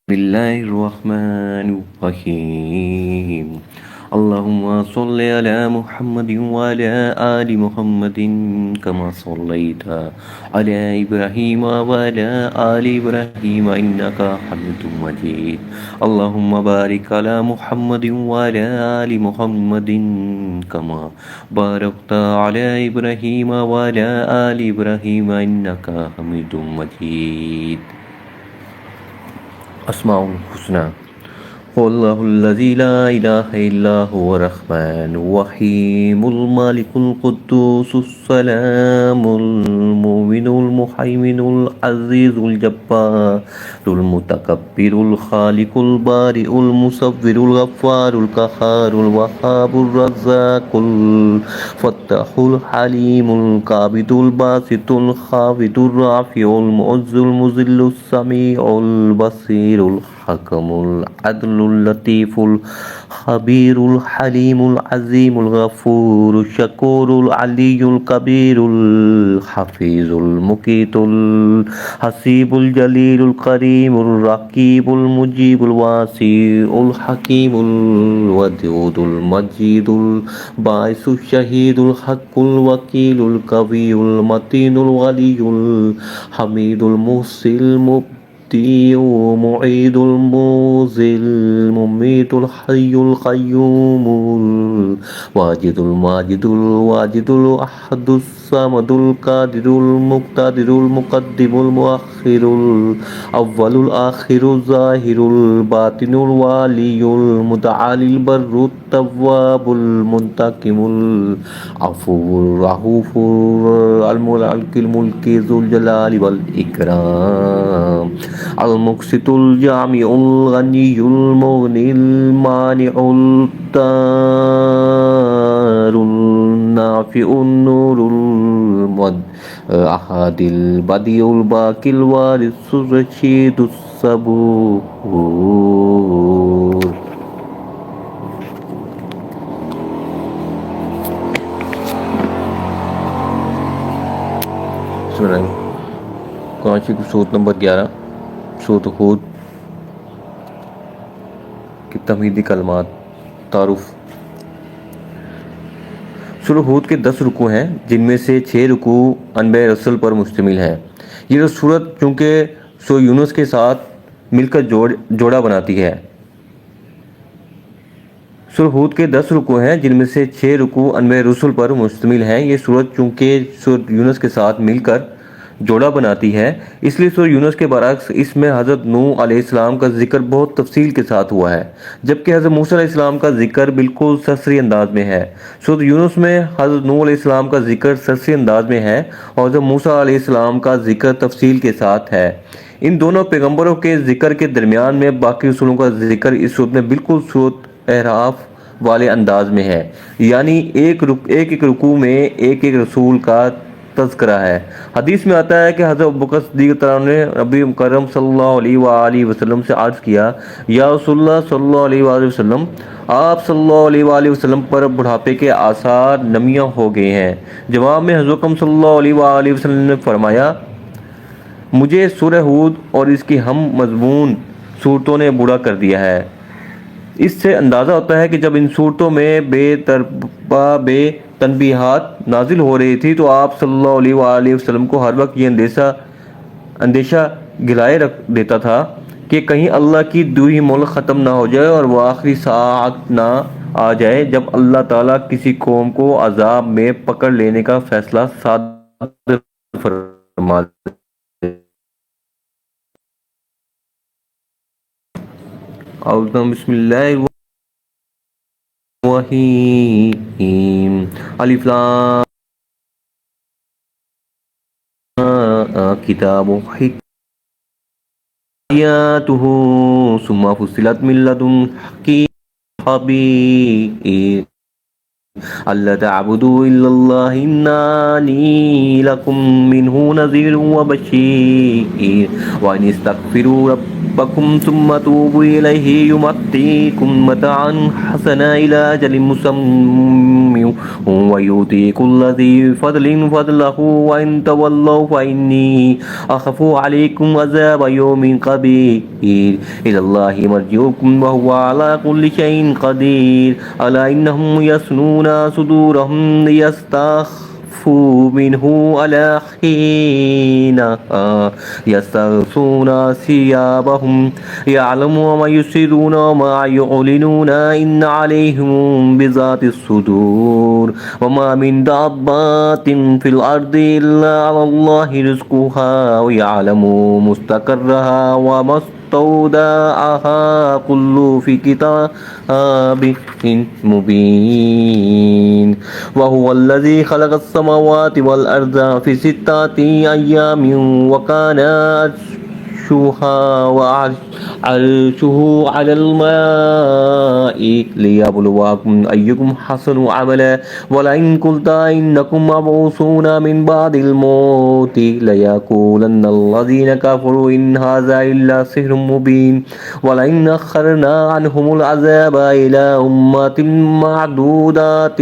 بسم الله الرحمن الرحيم. اللهم صل على محمد وعلى آل محمد كما صليت على إبراهيم وعلى آل إبراهيم إنك حميد مجيد. اللهم بارك على محمد وعلى آل محمد كما باركت على إبراهيم وعلى آل إبراهيم إنك حميد مجيد. اسماء الحسنى. هو الله الذي لا إله إلا هو الرحمن الرحيم المالك القدوس السلام المؤمن المهيمن العزيز الجبار المتكبر الخالق البارئ المصور الغفار القهار الوهاب الرزاق الفتاح الحليم القابض الباسط الخافض الرافع المعز المذل السميع البصير الحكم العدل اللطيف الخبير الحليم العظيم الغفور الشكور العلي الكبير الحفيظ المقيت الحسيب الجليل الكريم الرقيب المجيب الواسع الحكيم الودود المجيد الباعث الشهيد الحق الوكيل القوي المتين الولي الحميد المحصي معيد الموزي المميت الحي القيوم الواجد الماجد الواجد الأحد الصمد القادر المقتدر المقدم المؤخر الأول الآخر الظاهر الباطن الوالي المتعالي البر التواب المنتقم العفو الرؤوف الملك ذو الجلال والإكرام المقسط الجامع الغني المغني المانع الدار النافع النور الأحد البديع الباقي الوارث الرشيد الصبور. قرآن شریف سورۃ نمبر 11 سورۃ ہود کی تمہیدی کلمات. تعارف. سورۃ ہود کے 10 رکوع ہیں جن میں سے 6 رکوع انبیاء رسول پر مشتمل ہیں. یہ سورۃ چونکہ سورۃ یونس کے ساتھ مل کر جوڑا بناتی ہے. سورۃ ہود کے 10 رکوع ہیں جن میں سے 6 رکوع انبیاء رسول پر مشتمل ہیں. یہ سورۃ چونکہ سورۃ یونس کے ساتھ مل کر جوڑا بناتی ہے اس لیے سورۃ یونس کے برعکس اس میں حضرت نوح علیہ السلام کا ذکر بہت تفصیل کے ساتھ ہوا ہے، جبکہ حضرت موسیٰ علیہ السلام کا ذکر بالکل سرسری انداز میں ہے. سورۃ یونس میں حضرت نوح علیہ السلام کا ذکر سرسری انداز میں ہے اور حضرت موسیٰ علیہ السلام کا ذکر تفصیل کے ساتھ ہے. ان دونوں پیغمبروں کے ذکر کے درمیان میں باقی رسولوں کا ذکر اس سورۃ میں بالکل سورۃ اعراف والے انداز میں ہے، یعنی ایک ایک رکوع میں ایک رسول کا تذکرہ ہے. حدیث میں آتا ہے کہ حضرت ابوبکر صدیق نے نبی مکرم صلی اللہ علیہ وآلہ وسلم سے عرض کیا، یا رسول اللہ صلی اللہ علیہ وآلہ وسلم، آپ صلی اللہ علیہ وآلہ وسلم پر بڑھاپے کے آثار نمیاں ہو گئے ہیں. جواب میں حضرت صلی اللہ علیہ وآلہ وسلم نے فرمایا، مجھے سورہ ہود اور اس کی ہم مضمون صورتوں نے بوڑھا کر دیا ہے. اس سے اندازہ ہوتا ہے کہ جب ان صورتوں میں بے تنبیہات نازل ہو رہی تھی تو آپ صلی اللہ علیہ وآلہ وسلم کو ہر وقت یہ اندیشہ گلائے رکھ دیتا تھا کہ کہیں اللہ کی دوئی ملک ختم نہ ہو جائے اور وہ آخری ساعت نہ آ جائے جب اللہ تعالیٰ کسی قوم کو عذاب میں پکڑ لینے کا فیصلہ صادر فرما دے. بسم اللہ الرحیم. الف لام کتاب حکایاتہ ثم فصلت من لدن حکیم خبیر اللہ تعبدوا الا اللہ اننی لکم منہ نذیر وبشیر وان استغفروا ربكم ثم توبوا إليه يمتعكم متاعا حسنا إلى أجل مسمى ويؤتي كل ذي فضل فضله وإن تولوا فإني أخاف عليكم عذاب يوم كبير إلى الله مرجعكم وهو على كل شيء قدير ألا إنهم يصنون صدورهم ليستخفوا منه على حين يستغشون ثيابهم يعلم ما يسرون وما يعلنون إن عليهم بذات الصدور وما من دابة في الأرض إلا على الله رزقها ويعلم مستقرها ومستودعها كل في كتاب مبين وهو الذي خلق السماوات والأرض في 6 أيام وكان عرشه على الماء ليبلوكم أيكم حسن عملا ولئن قلت إنكم مبعوثون من بعد الموت ليقولن الذين كفروا إن هذا إلا سحر مبين ولئن أخرنا عنهم العذاب إلى أمة معدودات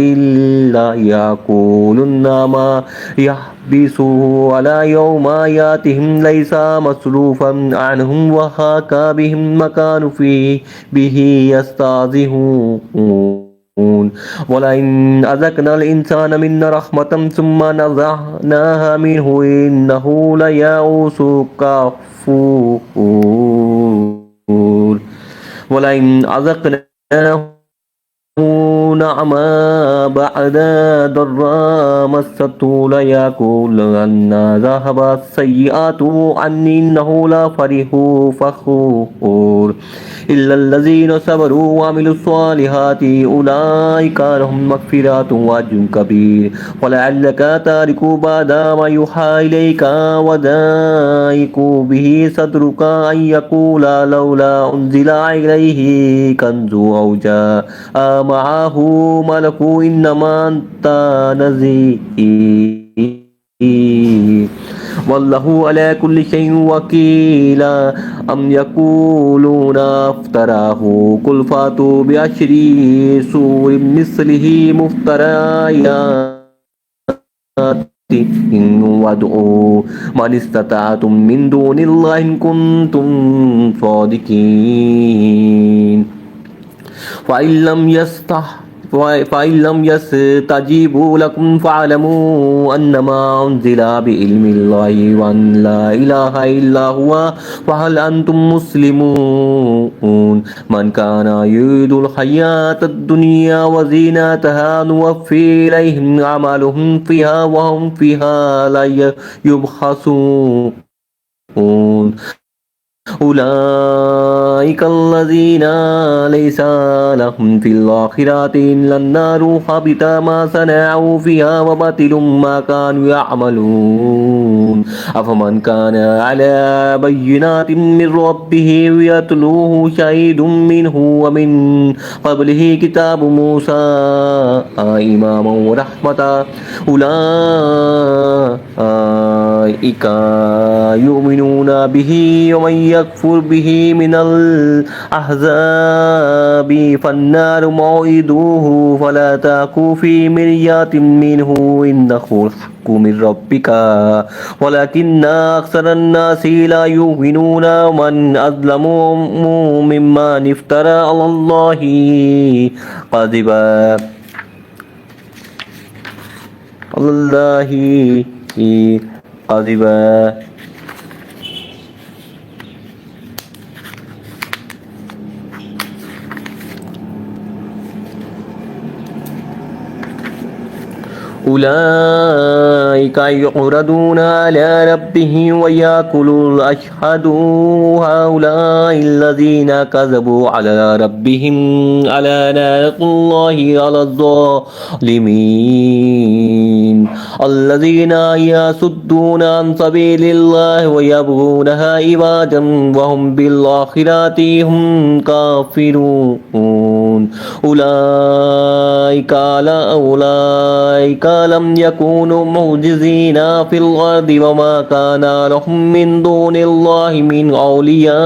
ليقولن ما يحبسوا على يوم ياتهم ليس مصروفا عنهم وحاك بهم مكان فيه به يستهزئون ولئن أذقنا الإنسان منا رحمة ثم نزعناها منه إنه ليئوس كفور ولئن أذقناه نعما بعد ضراء مسته ليقولن ذهب السيئات عني إنه لفرح فخور إلا الذين صبروا وعملوا الصالحات أولئك لهم مغفرة وأجر كبير ولعلك تارك بعد ما يوحى إليك وضايق به صدرك أن يقول لولا أنزل إليه كنز أو جاء معه ملك إنما أنت نذير والله على كل شيء وكيل أم يقولون افتراه قل فاتوا بعشر سور مثله مفتريات وادعوا من استطعتم من دون الله إن كنتم صادقين فإن لم يستجيبوا لكم فاعلموا أنما أنزل بعلم الله وأن لا إله إلا هو فهل أنتم مسلمون من كان يريد الحياة الدنيا وزينتها نوفي إليهم أعمالهم فيها وهم فيها لا يبخسون أولئك الذين ليس لهم في الآخرة إلا النار حبط ما صنعوا فيها وباطل ما كانوا يعملون أفمن كان على بينات من ربه ويتلوه شهيد منه ومن قبله كتاب موسى إماما ورحمة أولئك يؤمنون به ومن يكفر به من الأحزاب فالنار موعده فلا تكن في مرية منه إنه الحق من ربك ولكن أكثر الناس لا يؤمنون ومن أظلم ممن افترى على الله كذبا أولئك يعرضون على ربهم ويقول الأشهاد هؤلاء الذين كذبوا على ربهم ألا لعنة الله على الظالمين الذين يصدون عن سبيل الله ويبغونها عوجا وهم بالآخرة هم كافرون أولئك لم يكونوا معجزين في الأرض وما كان لهم من دون الله من أولياء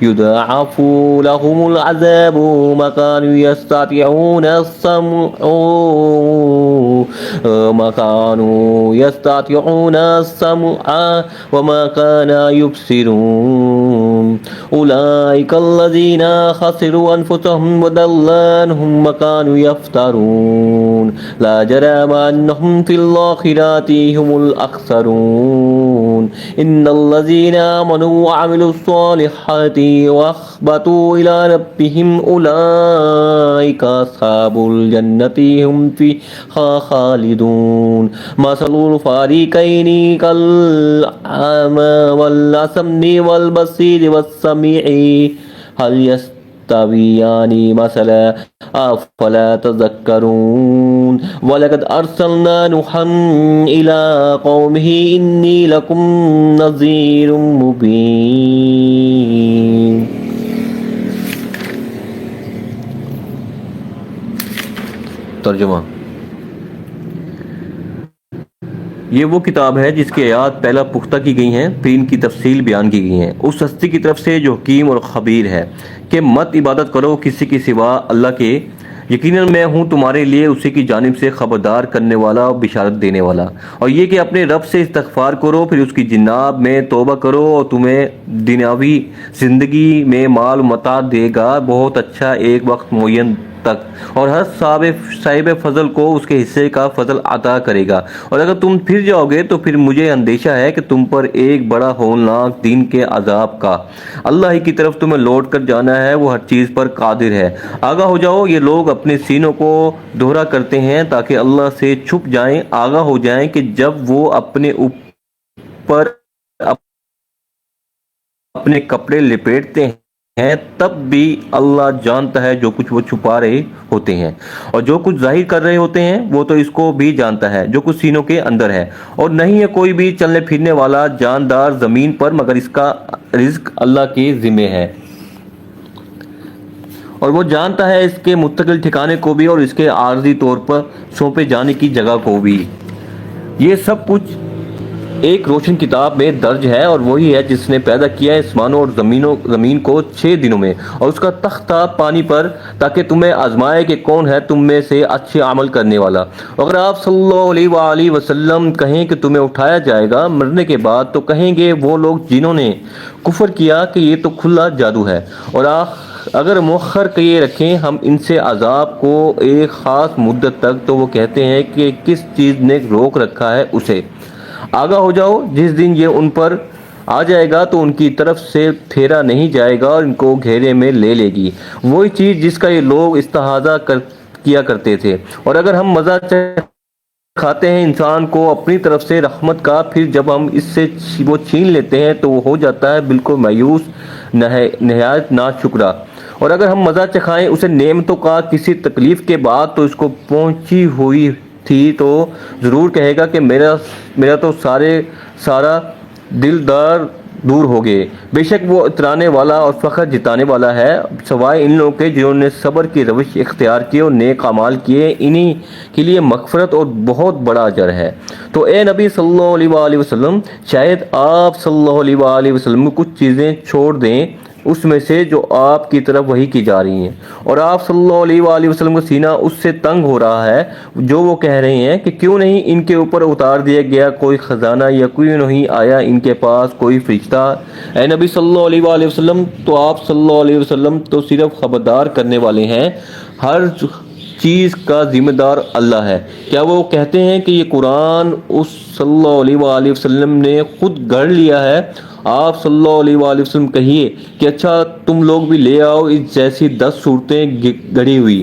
يضاعف لهم العذاب ما كانوا يستطيعون السمع وما كانوا يبصرون أولئك الذين خسروا أنفسهم وضل عنهم ما كانوا يفترون لا جرم أنهم في الآخرة هم الأخسرون إن الذين آمنوا وعملوا الصالحات وأخبتوا إلى ربهم أولئك أصحاب الجنة هم فيها خالدون مثل الفريقين كالأعمى والأصم والبصير والسميع هل يستويان مثلا أفلا تذكرون ولقد أرسلنا نوحا إلى قومه إني لكم نذير مبين. ترجمہ: یہ وہ کتاب ہے جس کی آیات پہلا پختہ کی گئی ہیں، پھر ان کی تفصیل بیان کی گئی ہیں، اس ہستی کی طرف سے جو حکیم اور خبیر ہے کہ مت عبادت کرو کسی کے سوا اللہ کے، یقیناً میں ہوں تمہارے لیے اسی کی جانب سے خبردار کرنے والا اور بشارت دینے والا، اور یہ کہ اپنے رب سے استغفار کرو، پھر اس کی جناب میں توبہ کرو اور تمہیں دنیاوی زندگی میں مال و متاع دے گا بہت اچھا ایک وقت معین تک، اور ہر صاحب فضل کو اس کے حصے کا فضل عطا کرے گا، اور اگر تم پھر جاؤ گے تو پھر مجھے اندیشہ ہے کہ تم پر ایک بڑا ہولناک دن کے عذاب کا، اللہ ہی کی طرف تمہیں لوٹ کر جانا ہے، وہ ہر چیز پر قادر ہے۔ آگاہ ہو جاؤ، یہ لوگ اپنے سینوں کو دوہرا کرتے ہیں تاکہ اللہ سے چھپ جائیں، آگاہ ہو جائیں کہ جب وہ اپنے اوپر اپنے کپڑے لپیٹتے ہیں تب بھی اللہ جانتا ہے جو کچھ وہ چھپا رہے ہوتے ہیں، اور جو کچھ ظاہر کر رہے ہوتے ہیں وہ تو اس کو بھی جانتا ہے جو کچھ سینوں کے اندر ہے، اور نہیں ہے کوئی بھی چلنے پھرنے والا جاندار زمین پر مگر اس کا رزق اللہ کے ذمہ ہے، اور وہ جانتا ہے اس کے مستقل ٹھکانے کو بھی اور اس کے عارضی طور پر سونپے جانے کی جگہ کو بھی۔ یہ سب کچھ ایک روشن کتاب میں درج ہے، اور وہی ہے جس نے پیدا کیا ہے اسمانوں اور زمین کو 6 دنوں میں، اور اس کا تخت تھا پانی پر تاکہ تمہیں آزمائے کہ کون ہے تم میں سے اچھے عمل کرنے والا۔ اگر آپ صلی اللہ علیہ وآلہ وسلم کہیں کہ تمہیں اٹھایا جائے گا مرنے کے بعد تو کہیں گے وہ لوگ جنہوں نے کفر کیا کہ یہ تو کھلا جادو ہے، اور اگر مؤخر کیے رکھیں ہم ان سے عذاب کو ایک خاص مدت تک تو وہ کہتے ہیں کہ کس چیز نے روک رکھا ہے اسے۔ آگاہ ہو جاؤ، جس دن یہ ان پر آ جائے گا تو ان کی طرف سے پھیرا نہیں جائے گا اور ان کو گھیرے میں لے لے گی، وہی چیز جس کا یہ لوگ استہزاء کیا کرتے تھے۔ اور اگر ہم مزہ کھاتے ہیں انسان کو اپنی طرف سے رحمت کا، پھر جب ہم اس سے وہ چھین لیتے ہیں تو وہ ہو جاتا ہے بالکل مایوس، نہایت ناشکرا۔ اور اگر ہم مزہ چکھائیں اسے نعمتوں کا کسی تکلیف کے بعد تو اس کو پہنچی ہوئی تھی تو ضرور کہے گا کہ میرا تو سارا دلدار دور ہو گئے۔ بے شک وہ اترانے والا اور فخر جتانے والا ہے، سوائے ان لوگوں کے جنہوں نے صبر کی روش اختیار کی اور نیک اعمال کیے، انہی کے لیے مغفرت اور بہت بڑا اجر ہے۔ تو اے نبی صلی اللہ علیہ وآلہ وسلم، شاید آپ صلی اللہ علیہ وآلہ وسلم کچھ چیزیں چھوڑ دیں اس میں سے جو آپ کی طرف وحی کی جا رہی ہیں، اور آپ صلی اللہ علیہ وآلہ وسلم کا سینہ اس سے تنگ ہو رہا ہے جو وہ کہہ رہے ہیں کہ کیوں نہیں ان کے اوپر اتار دیا گیا کوئی خزانہ، یا کیوں نہیں آیا ان کے پاس کوئی فرشتہ۔ اے نبی صلی اللہ علیہ وآلہ وسلم، تو آپ صلی اللہ علیہ وسلم تو صرف خبردار کرنے والے ہیں، ہر چیز کا ذمہ دار اللہ ہے۔ کیا وہ کہتے ہیں کہ یہ قرآن اس صلی اللہ علیہ وآلہ وسلم نے خود گھڑ لیا ہے؟ آپ صلی اللہ علیہ وآلہ وسلم کہیے کہ اچھا تم لوگ بھی لے آؤ اس جیسی 10 صورتیں گھڑی ہوئی،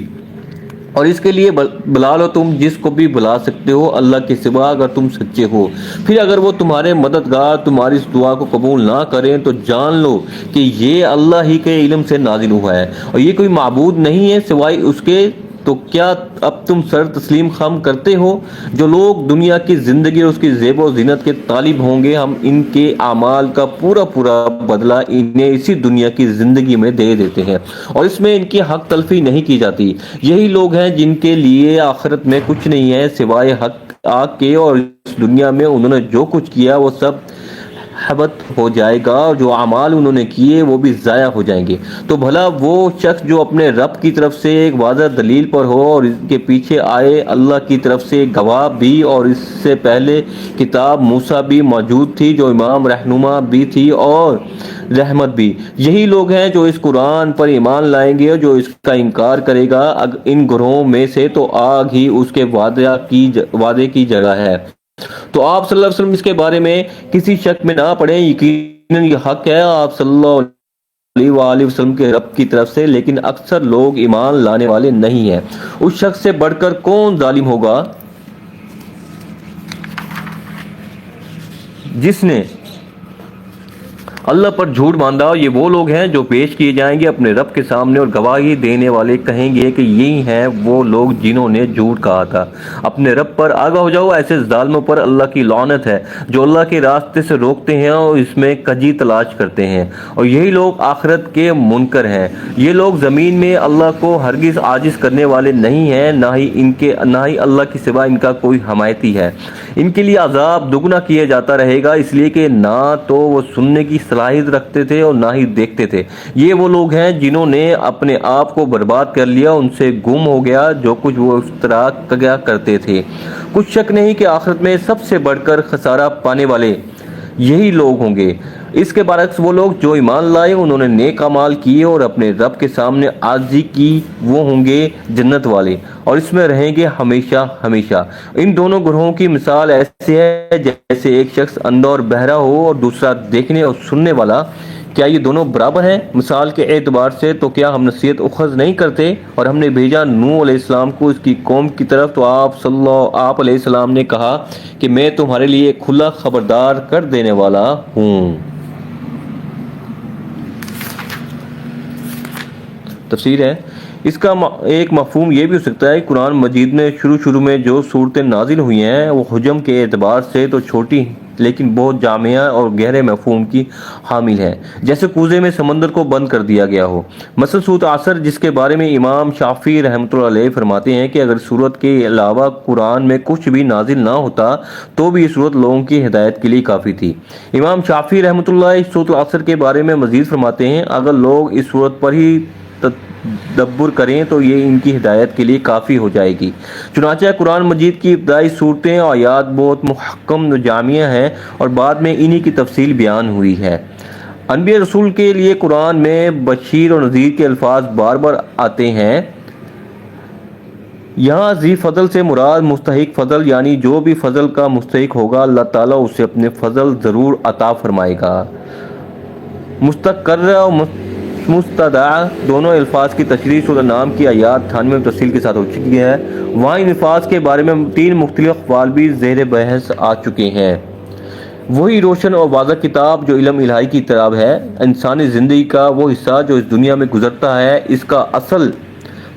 اور اس کے لیے بلا لو تم جس کو بھی بلا سکتے ہو اللہ کے سوا اگر تم سچے ہو، پھر اگر وہ تمہارے مددگار تمہاری اس دعا کو قبول نہ کریں تو جان لو کہ یہ اللہ ہی کے علم سے نازل ہوا ہے، اور یہ کوئی معبود نہیں ہے سوائے اس کے تو کیا اب تم سر تسلیم خم کرتے ہو؟ جو لوگ دنیا کی زندگی اور اس کی زیب و زینت کے طالب ہوں گے، ہم ان کے اعمال کا پورا بدلہ انہیں اسی دنیا کی زندگی میں دے دیتے ہیں اور اس میں ان کی حق تلفی نہیں کی جاتی۔ یہی لوگ ہیں جن کے لیے آخرت میں کچھ نہیں ہے سوائے حق آگ کے، اور اس دنیا میں انہوں نے جو کچھ کیا وہ سب حبت ہو جائے گا، اور جو اعمال انہوں نے کیے وہ بھی ضائع ہو جائیں گے۔ تو بھلا وہ شخص جو اپنے رب کی طرف سے ایک واضح دلیل پر ہو اور اس کے پیچھے آئے اللہ کی طرف سے ایک گواہ بھی، اور اس سے پہلے کتاب موسیٰ بھی موجود تھی جو امام رہنما بھی تھی اور رحمت بھی، یہی لوگ ہیں جو اس قرآن پر ایمان لائیں گے اور جو اس کا انکار کرے گا ان گروہوں میں سے تو آگ ہی اس کے وعدے کی جگہ ہے۔ تو آپ صلی اللہ علیہ وسلم اس کے بارے میں کسی شک میں نہ پڑیں، یقیناً یہ حق ہے آپ صلی اللہ علیہ وآلہ وسلم کے رب کی طرف سے، لیکن اکثر لوگ ایمان لانے والے نہیں ہیں۔ اس شخص سے بڑھ کر کون ظالم ہوگا جس نے اللہ پر جھوٹ باندھا؟ یہ وہ لوگ ہیں جو پیش کیے جائیں گے اپنے رب کے سامنے، اور گواہی دینے والے کہیں گے کہ یہی ہیں وہ لوگ جنہوں نے جھوٹ کہا تھا۔ اپنے رب پر آگاہ ہو جاؤ، ایسے ظالموں پر اللہ کی لعنت ہے جو اللہ کے راستے سے روکتے ہیں اور اس میں کجی تلاش کرتے ہیں، اور یہی لوگ آخرت کے منکر ہیں۔ یہ لوگ زمین میں اللہ کو ہرگز عاجز کرنے والے نہیں ہیں، نہ ہی اللہ کے سوا ان کا کوئی حمایتی ہے۔ ان کے لیے عذاب دگنا کیا جاتا رہے گا، اس لیے کہ نہ تو وہ سننے کی صلاحیت رکھتے تھے اور نہ ہی دیکھتے تھے۔ یہ وہ لوگ ہیں جنہوں نے اپنے آپ کو برباد کر لیا، ان سے گم ہو گیا جو کچھ وہ اختراع کیا کرتے تھے۔ کچھ شک نہیں کہ آخرت میں سب سے بڑھ کر خسارہ پانے والے یہی لوگ ہوں گے۔ اس کے برعکس وہ لوگ جو ایمان لائے، انہوں نے نیک اعمال کیے اور اپنے رب کے سامنے عاجزی کی، وہ ہوں گے جنت والے اور اس میں رہیں گے ہمیشہ ہمیشہ۔ ان دونوں گروہوں کی مثال ایسے ہے جیسے ایک شخص اندھا اور بہرا ہو اور دوسرا دیکھنے اور سننے والا۔ کیا یہ دونوں برابر ہیں مثال کے اعتبار سے؟ تو کیا ہم نصیحت اخذ نہیں کرتے؟ اور ہم نے بھیجا نوح علیہ السلام کو اس کی قوم کی طرف، تو آپ علیہ السلام نے کہا کہ میں تمہارے لیے کھلا خبردار کر دینے والا ہوں۔ تفسیر ہے، اس کا ایک مفہوم یہ بھی ہو سکتا ہے کہ قرآن مجید میں شروع میں جو صورتیں نازل ہوئی ہیں وہ حجم کے اعتبار سے تو چھوٹی لیکن بہت جامعہ اور گہرے مفہوم کی حامل ہے، جیسے کوزے میں سمندر کو بند کر دیا گیا ہو۔ مثلا سورۃ عصر، جس کے بارے میں امام شافعی رحمۃ اللہ علیہ فرماتے ہیں کہ اگر سورت کے علاوہ قرآن میں کچھ بھی نازل نہ ہوتا تو بھی یہ سورت لوگوں کی ہدایت کے لیے کافی تھی۔ امام شافعی رحمۃ اللہ سورۃ عصر کے بارے میں مزید فرماتے ہیں اگر لوگ اس سورت پر ہی تدبر کریں تو یہ ان کی ہدایت کے لیے کافی ہو جائے گی۔ چنانچہ قرآن مجید کی ابتدائی صورتیں اور آیات بہت محکم و جامعہ ہیں اور بعد میں انہی کی تفصیل بیان ہوئی ہے۔ انبیاء رسول کے لیے قرآن میں بشیر اور نذیر کے الفاظ بار بار آتے ہیں۔ یہاں ذی فضل سے مراد مستحق فضل، یعنی جو بھی فضل کا مستحق ہوگا اللہ تعالیٰ اسے اپنے فضل ضرور عطا فرمائے گا۔ مستقر اور مستدعا دونوں الفاظ کی تشریح سورۃ انعام کی آیات 98 میں تفصیل کے ساتھ ہو چکی ہے۔ وہاں ان الفاظ کے بارے میں 3 مختلف اقوال بھی زیر بحث آ چکے ہیں۔ وہی روشن اور واضح کتاب جو علم الہی کی کتاب ہے، انسانی زندگی کا وہ حصہ جو اس دنیا میں گزرتا ہے، اس کا اصل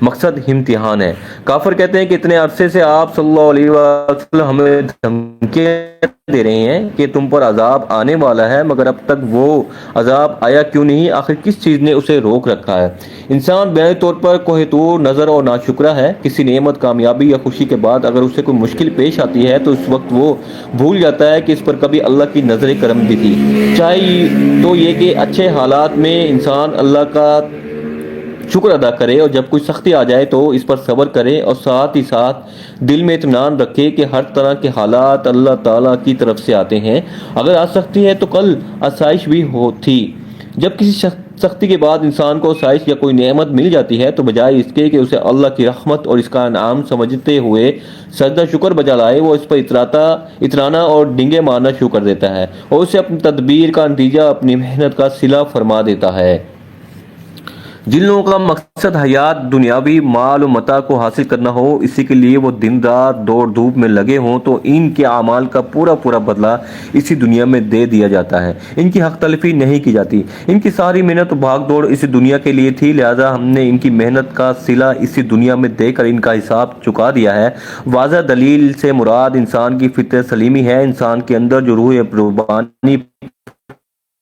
مقصد امتحان ہے۔ کافر کہتے ہیں کہ اتنے عرصے سے آپ صلی اللہ علیہ وسلم ہمیں دھمکیاں دے رہے ہیں کہ تم پر عذاب آنے والا ہے، مگر اب تک وہ عذاب آیا کیوں نہیں؟ آخر کس چیز نے اسے روک رکھا ہے؟ انسان بنیادی طور پر کوہ طور نظر اور ناشکرا ہے۔ کسی نعمت، کامیابی یا خوشی کے بعد اگر اسے کوئی مشکل پیش آتی ہے تو اس وقت وہ بھول جاتا ہے کہ اس پر کبھی اللہ کی نظر کرم بھی تھی۔ چاہے تو یہ کہ اچھے حالات میں انسان اللہ کا شکر ادا کرے اور جب کوئی سختی آ جائے تو اس پر صبر کرے اور ساتھ ہی ساتھ دل میں اطمینان رکھے کہ ہر طرح کے حالات اللہ تعالیٰ کی طرف سے آتے ہیں۔ اگر آج سختی ہے تو کل آسائش بھی تھی۔ جب کسی سختی کے بعد انسان کو آسائش یا کوئی نعمت مل جاتی ہے تو بجائے اس کے کہ اسے اللہ کی رحمت اور اس کا انعام سمجھتے ہوئے سجدہ شکر بجا لائے، وہ اس پر اترانا اور ڈنگے مارنا شروع کر دیتا ہے اور اسے اپنی تدبیر کا نتیجہ اپنی محنت کا صلہ فرما دیتا ہے۔ جن لوگوں کا مقصد حیات دنیاوی مال و متاع کو حاصل کرنا ہو، اسی کے لیے وہ دن رات دوڑ دھوپ میں لگے ہوں، تو ان کے اعمال کا پورا بدلہ اسی دنیا میں دے دیا جاتا ہے۔ ان کی حق تلفی نہیں کی جاتی۔ ان کی ساری محنت و بھاگ دوڑ اسی دنیا کے لیے تھی، لہذا ہم نے ان کی محنت کا صلہ اسی دنیا میں دے کر ان کا حساب چکا دیا ہے۔ واضح دلیل سے مراد انسان کی فطرت سلیمی ہے۔ انسان کے اندر جو روح ربانی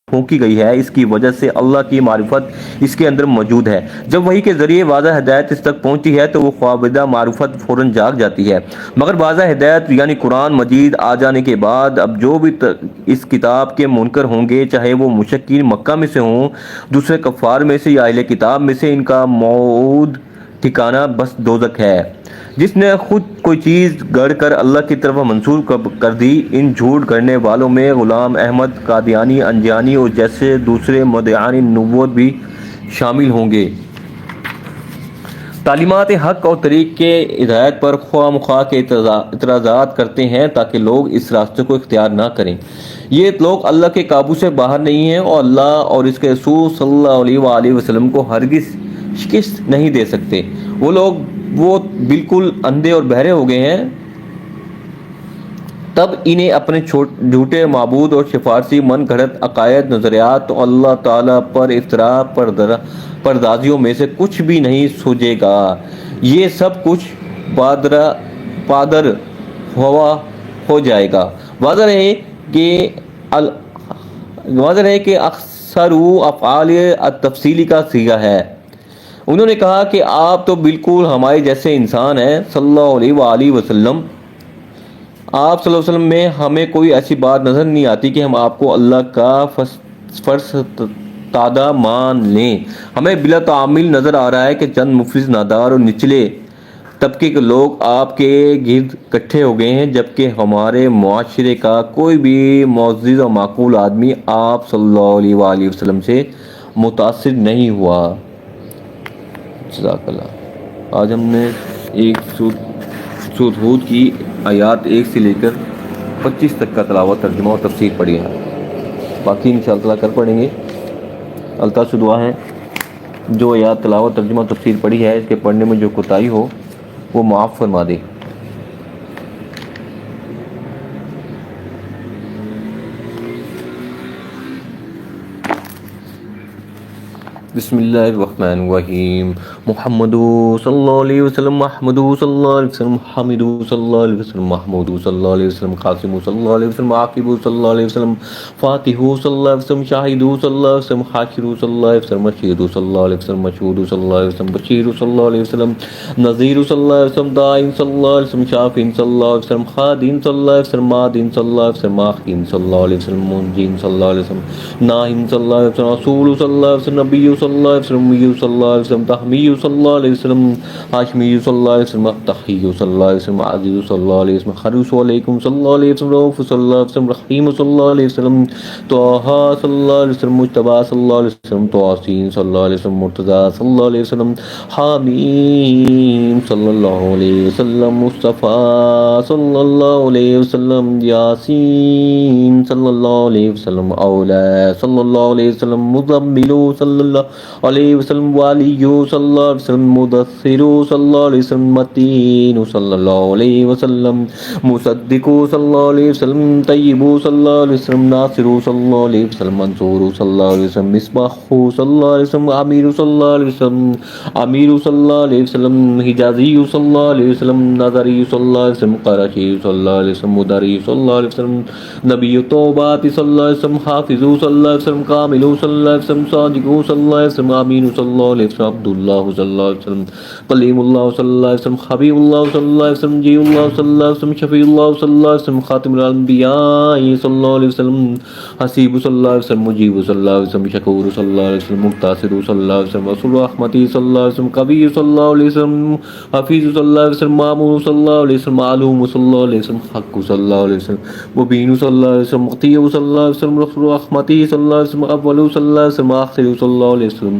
پھونکی گئی ہے، اس کی وجہ سے اللہ کی معرفت اس کے اندر موجود ہے۔ جب وحی کے ذریعے واضح ہدایت اس تک پہنچتی ہے تو وہ خواندہ معرفت فوراً جاگ جاتی ہے، مگر واضح ہدایت یعنی قرآن مجید آ جانے کے بعد اب جو بھی اس کتاب کے منکر ہوں گے، چاہے وہ مشرکین مکہ میں سے ہوں، دوسرے کفار میں سے یا اہل کتاب میں سے، ان کا موعود ٹھکانہ بس دوزخ ہے۔ جس نے خود کوئی چیز گڑھ کر اللہ کی طرف منسوب کر دی، ان جھوٹ گڑھنے والوں میں غلام احمد قادیانی، انجانی اور جیسے دوسرے مدعیان نبوت بھی شامل ہوں گے۔ تعلیمات حق اور طریق کے ہدایت پر خواہ مخواہ کے اعتراضات کرتے ہیں تاکہ لوگ اس راستے کو اختیار نہ کریں۔ یہ لوگ اللہ کے قابو سے باہر نہیں ہیں اور اللہ اور اس کے رسول صلی اللہ علیہ وآلہ وسلم کو ہرگز شکست نہیں دے سکتے۔ وہ بالکل اندھے اور بہرے ہو گئے ہیں۔ تب انہیں اپنے جھوٹے معبود اور سفارشی من گھڑت عقائد، نظریات اور اللہ تعالیٰ پر افتراء پردازیوں میں سے کچھ بھی نہیں سوجے گا۔ یہ سب کچھ پادر ہوا ہو جائے گا۔ واضح ہے کہ اکثر افعال التفصیلی کا صیغہ ہے۔ انہوں نے کہا کہ آپ تو بالکل ہمارے جیسے انسان ہیں صلی اللہ علیہ وآلہ وسلم۔ آپ صلی اللہ علیہ وسلم میں ہمیں کوئی ایسی بات نظر نہیں آتی کہ ہم آپ کو اللہ کا فرستادہ مان لیں۔ ہمیں بلا تعامل نظر آ رہا ہے کہ چند مفلس، نادار اور نچلے طبقے کے لوگ آپ کے گرد اکٹھے ہو گئے ہیں، جبکہ ہمارے معاشرے کا کوئی بھی معزز اور معقول آدمی آپ صلی اللہ علیہ وآلہ وسلم سے متاثر نہیں ہوا۔ جزاک اللہ۔ آج ہم نے ایک سورۃ ہود کی آیات 1 سے لے کر 25 تک کا تلاوت، ترجمہ اور تفسیر پڑھی ہے۔ باقی انشاءاللہ کر پڑھیں گے۔ اللہ سے دعا ہے جو آیات تلاوت، ترجمہ اور تفسیر پڑھی ہے، اس کے پڑھنے میں جو کوتاہی ہو وہ معاف فرما دے۔ بسم اللہ الرحمن الرحیم۔ محمد صلی اللہ علیہ وسلم، محمد صلی اللہ علیہ وسلم، حامد صلی اللہ علیہ وسلم، محمود صلی اللہ علیہ وسلم، قاسم صلی اللہ علیہ وسلم، عاقب صلی اللہ علیہ وسلم، فاتح صلی اللہ علیہ وسلم، شاہد صلی اللہ علیہ وسلم، حاشر صلی اللہ علیہ وسلم، مشہد صلی اللہ علیہ وسلم، مشہود صلی اللہ علیہ وسلم، بشیر صلی اللہ علیہ وسلم، نذیر صلی اللہ علیہ وسلم، داعٍ صلی اللہ علیہ وسلم، شافع صلی اللہ علیہ وسلم، خادٍ صلی اللہ علیہ وسلم، مادٍ صلی اللہ علیہ وسلم، ماخٍ صلی اللہ علیہ وسلم، منجٍ صلی اللہ علیہ وسلم، ناہٍ صلی اللہ علیہ وسلم، رسول صلی اللہ علیہ وسلم، نبی صلی اللہ علیہ وسلم، صلی اللہ علیہ وسلم، تحمی صلی اللہ علیہ وسلم، ہاشمی صلی اللہ علیہ وسلم، تحی صلی اللہ علیہ وسلم، عزیز صلی اللہ علیہ وسلم، خروس علیکم صلی اللہ علیہ وسلم، رؤوف صلی اللہ علیہ وسلم، رحیم صلی اللہ علیہ وسلم، طٰہٰ صلی اللہ علیہ وسلم، مجتبیٰ صلی اللہ علیہ وسلم، طاسین صلی اللہ علیہ وسلم، مرتضیٰ صلی اللہ علیہ وسلم، حامیم صلی اللہ علیہ وسلم، مصطفیٰ صلی اللہ علیہ وسلم، یاسین صلی اللہ علیہ وسلم، اولیٰ صلی اللہ علیہ وسلم، مزمل صلی اللہ علیہ وسلم، والی صلی اللہ علیہ وسلم، مدثر صلی اللہ علیہ وسلم، متین صلی اللہ علیہ وسلم، مصدق صلی اللہ علیہ وسلم، طیب صلی اللہ علیہ وسلم، ناصر صلی اللہ علیہ وسلم، منصور صلی اللہ علیہ وسلم، مصباح صلی اللہ علیہ وسلم، امیر صلی اللہ علیہ وسلم، امیر صلی اللہ علیہ وسلم، حجازی صلی اللہ علیہ وسلم، نظری صلی اللہ علیہ وسلم، قرشی صلی اللہ علیہ وسلم، مدری صلی اللہ علیہ وسلم، نبی توبات صلی اللہ علیہ وسلم، حافظ صلی اللہ علیہ وسلم، کامل صلی اللہ علیہ وسلم، صادق صلی اللہ علیہ وسلم، امین صلی اللہ علیہ وسلم، عبداللہ صلی اللہ علیہ وسلم، کلیم اللہ صلی اللہ علیہ وسلم، حبیب اللہ صلی اللہ علیہ وسلم، جی اللہ صلی اللہ علیہ وسلم، شفیع اللہ صلی اللہ علیہ وسلم، خاتم الانبیاء صلی اللہ علیہ وسلم، حسیب صلی اللہ علیہ وسلم، مجیب صلی اللہ علیہ وسلم، شکور صلی اللہ علیہ وسلم، مقتصد صلی اللہ علیہ وسلم، رسول رحمتی صلی اللہ علیہ وسلم، قوی صلی اللہ علیہ وسلم، حفیظ صلی اللہ علیہ وسلم، مامون صلی اللہ علیہ وسلم، معلوم صلی اللہ علیہ وسلم، حق صلی اللہ علیہ وسلم، مبین صلی اللہ علیہ وسلم، مقتیع صلی اللہ علیہ وسلم، رسول رحمتی صلی اللہ علیہ وسلم، اول صلی اللہ علیہ وسلم، آخر صلی اللہ علیہ وسلم،